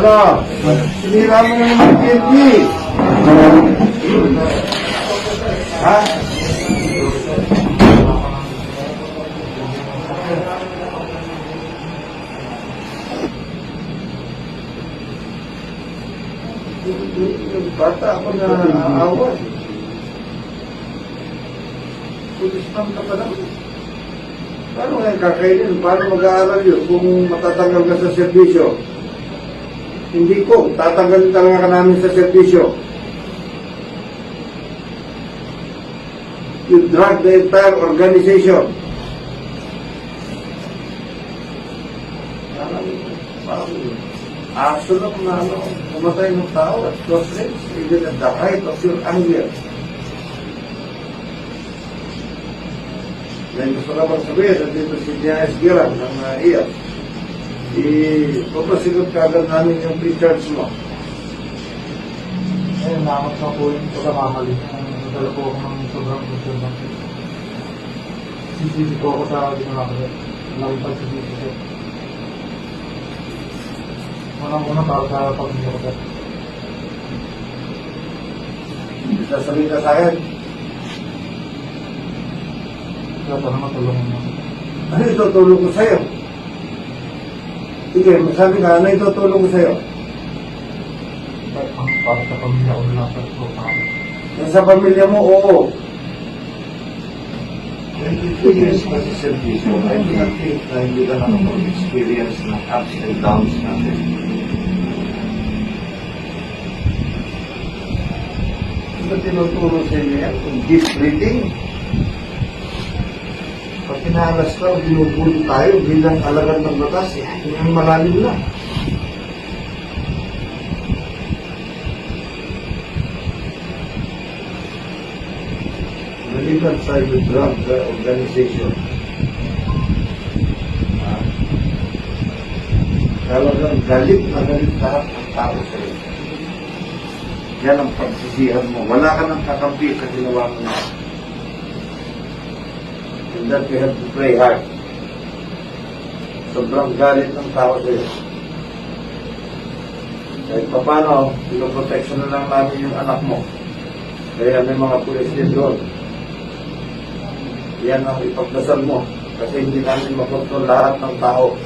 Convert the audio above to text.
Ano? Sinira mo na naman PNP. Ha? Yung bata ako na aawat. Pulis lang ka pa naman. Paano ngayon kakainin? Paano mag-aaral yun kung matatanggal ka sa serbisyo? Hindi ko. Tatanggalin talaga ka namin sa serbisyo. You drag the entire organization. Parang aso lang na pumatay ng tao at close range, even at the height of your anger. Yan gusto ka bang sabihin, nandito si Diaz Giran ng IAS. Ipapasigot ka agad namin yung pre-charge mo. Ayun, namat na po yung pagkakamali. Nadala po ako ng sobrang sobrang. Sisisi po ako sa ginawa ko. Lagi pa sisisi. Unang-una para sa pag-ibig ko. Sasabihin ka sa akin, Kaya para matulungan mo. ano itutulong ko sa'yo? Sige, sabi ka, ano itutulong ko sa'yo? Para sa pamilya ko na po sa akin. Yung sa pamilya mo, oo. 22 years pa sa service mo, I do not think na hindi ka nakapag-experience ng ups and downs natin. Ito tinuturo sa inyo yan, kung deep breathing. Pag pinahalas ka, binubuli tayo bilang alagad ng batas, yung malalim na. Maliban sa yung drug organization. Talagang galit na galit lahat ng tao sa iyo. Yan ang pagsisihan mo. Wala ka nang kakampi sa ginawa mo na. And that you have to pray hard. Sobrang galit ng tao sa iyo. Kahit pa paano, pinoprotection na lang namin yung anak mo. Kaya may mga pulis din doon. Yan ang ipagdasal mo. Kasi hindi namin makontrol lahat ng tao.